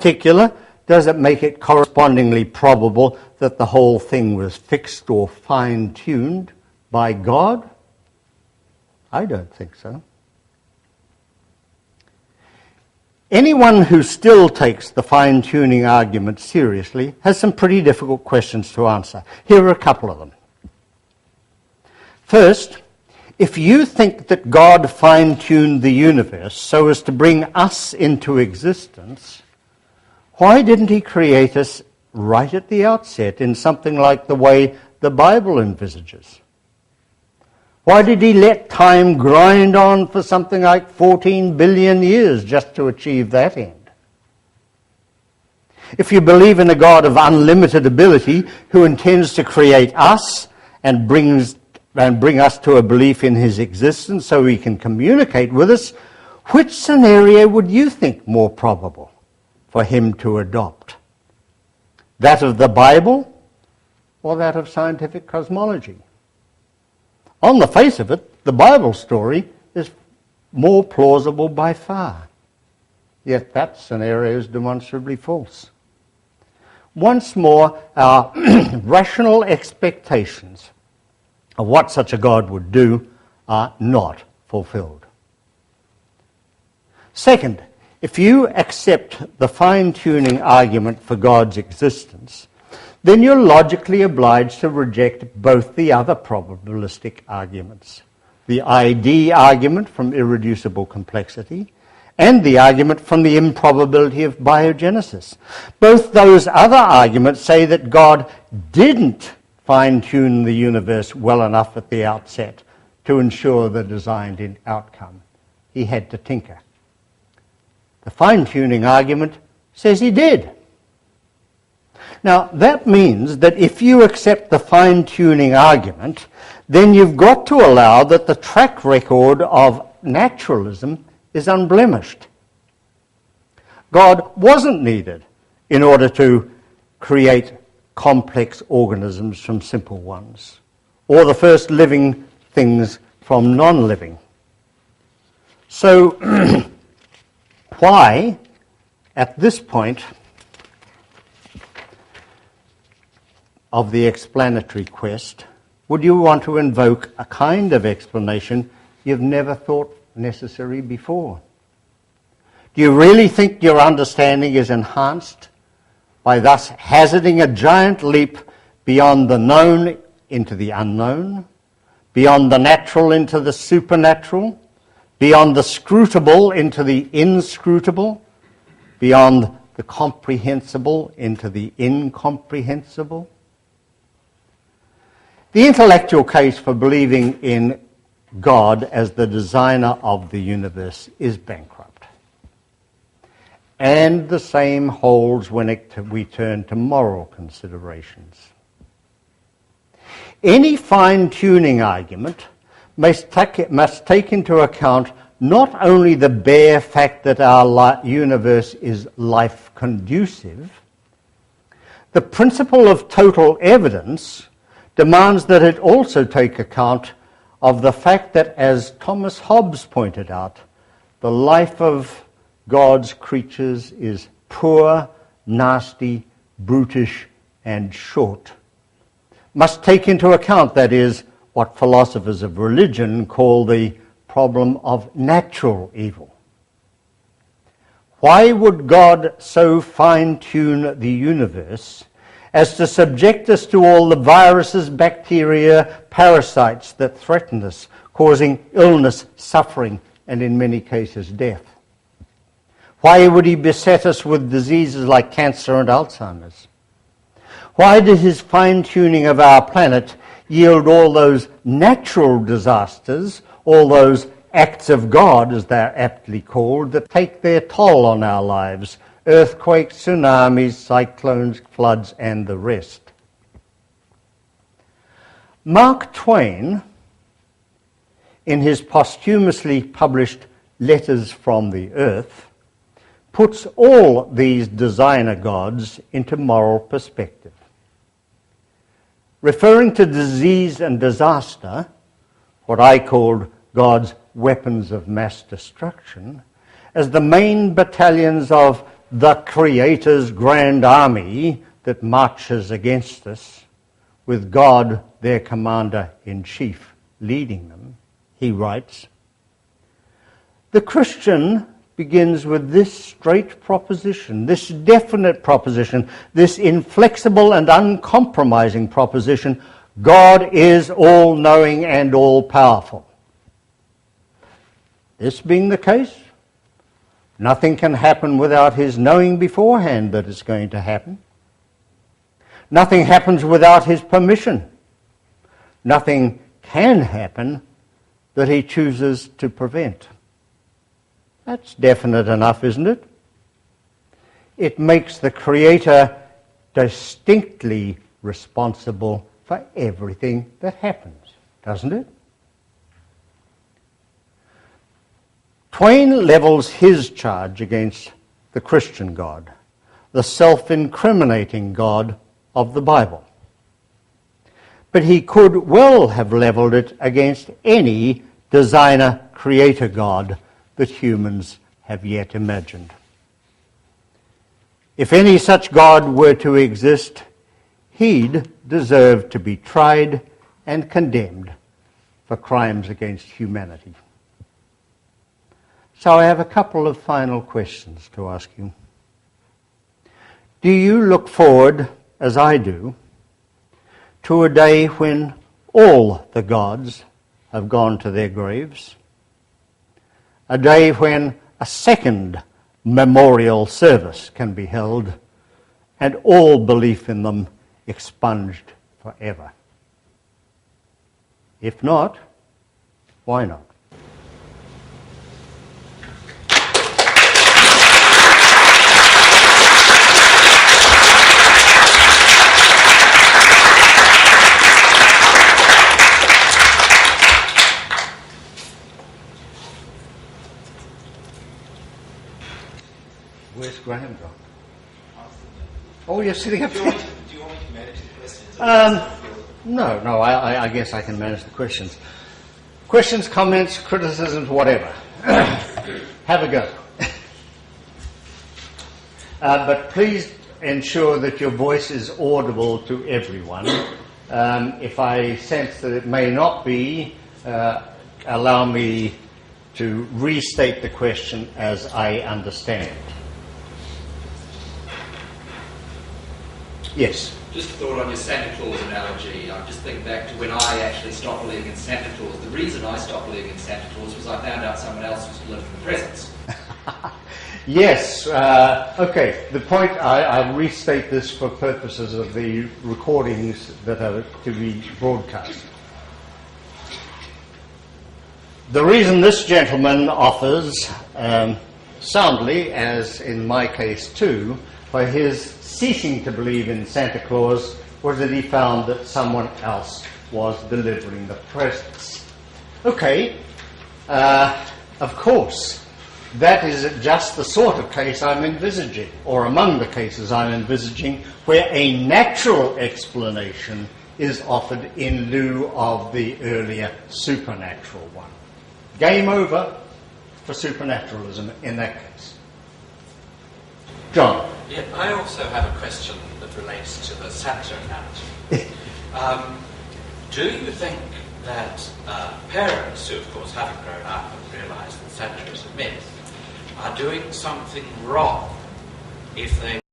particular, does it make it correspondingly probable that the whole thing was fixed or fine-tuned by God? I don't think so. Anyone who still takes the fine-tuning argument seriously has some pretty difficult questions to answer. Here are a couple of them. First, if you think that God fine-tuned the universe so as to bring us into existence, why didn't he create us right at the outset in something like the way the Bible envisages? Why did he let time grind on for something like 14 billion years just to achieve that end? If you believe in a God of unlimited ability who intends to create us and bring us to a belief in his existence so he can communicate with us, which scenario would you think more probable for him to adopt? That of the Bible or that of scientific cosmology? On the face of it, the Bible story is more plausible by far. Yet that scenario is demonstrably false. Once more, our rational expectations of what such a God would do are not fulfilled. Second, if you accept the fine-tuning argument for God's existence, then you're logically obliged to reject both the other probabilistic arguments, the ID argument from irreducible complexity and the argument from the improbability of biogenesis. Both those other arguments say that God didn't fine-tune the universe well enough at the outset to ensure the designed outcome. He had to tinker. The fine-tuning argument says he did. Now, that means that if you accept the fine-tuning argument, then you've got to allow that the track record of naturalism is unblemished. God wasn't needed in order to create complex organisms from simple ones, or the first living things from non-living. So, why, at this point of the explanatory quest, would you want to invoke a kind of explanation you've never thought necessary before? Do you really think your understanding is enhanced by thus hazarding a giant leap beyond the known into the unknown, beyond the natural into the supernatural, beyond the scrutable into the inscrutable, beyond the comprehensible into the incomprehensible? The intellectual case for believing in God as the designer of the universe is bankrupt. And the same holds when we turn to moral considerations. Any fine-tuning argument must take into account not only the bare fact that our universe is life-conducive, the principle of total evidence demands that it also take account of the fact that, as Thomas Hobbes pointed out, the life of God's creatures is poor, nasty, brutish, and short. Must take into account, that is, what philosophers of religion call the problem of natural evil. Why would God so fine-tune the universe as to subject us to all the viruses, bacteria, parasites that threaten us, causing illness, suffering, and in many cases death? Why would he beset us with diseases like cancer and Alzheimer's? Why did his fine-tuning of our planet yield all those natural disasters, all those acts of God, as they're aptly called, that take their toll on our lives? Earthquakes, tsunamis, cyclones, floods, and the rest. Mark Twain, in his posthumously published Letters from the Earth, puts all these designer gods into moral perspective. Referring to disease and disaster, what I called God's weapons of mass destruction, as the main battalions of the Creator's grand army that marches against us, with God, their commander-in-chief, leading them, he writes, the Christian begins with this straight proposition, this definite proposition, this inflexible and uncompromising proposition: God is all-knowing and all-powerful. This being the case, nothing can happen without his knowing beforehand that it's going to happen. Nothing happens without his permission. Nothing can happen that he chooses to prevent. That's definite enough, isn't it? It makes the Creator distinctly responsible for everything that happens, doesn't it? Twain levels his charge against the Christian God, the self-incriminating God of the Bible. But he could well have levelled it against any designer, creator God that humans have yet imagined. If any such God were to exist, he'd deserve to be tried and condemned for crimes against humanity. So I have a couple of final questions to ask you. Do you look forward, as I do, to a day when all the gods have gone to their graves? A day when a second memorial service can be held and all belief in them expunged forever? If not, why not? Where's Graham gone? Oh, you're sitting up there. Do you want me to manage the questions? No, I guess I can manage the questions. Questions, comments, criticisms, whatever. Have a go. But please ensure that your voice is audible to everyone. If I sense that it may not be, allow me to restate the question as I understand. Yes. Just a thought on your Santa Claus analogy. I'm just thinking back to when I actually stopped believing in Santa Claus. The reason I stopped believing in Santa Claus was I found out someone else was delivering the presents. Yes. Okay. The point, I'll restate this for purposes of the recordings that are to be broadcast. The reason this gentleman offers, soundly, as in my case too, for his ceasing to believe in Santa Claus was that he found that someone else was delivering the presents. Okay, of course, that is just the sort of case I'm envisaging, or among the cases I'm envisaging, where a natural explanation is offered in lieu of the earlier supernatural one. Game over for supernaturalism in that case. John. Yeah, I also have a question that relates to the Santa analogy. Do you think that parents, who of course haven't grown up and realised that Santa is a myth, are doing something wrong if they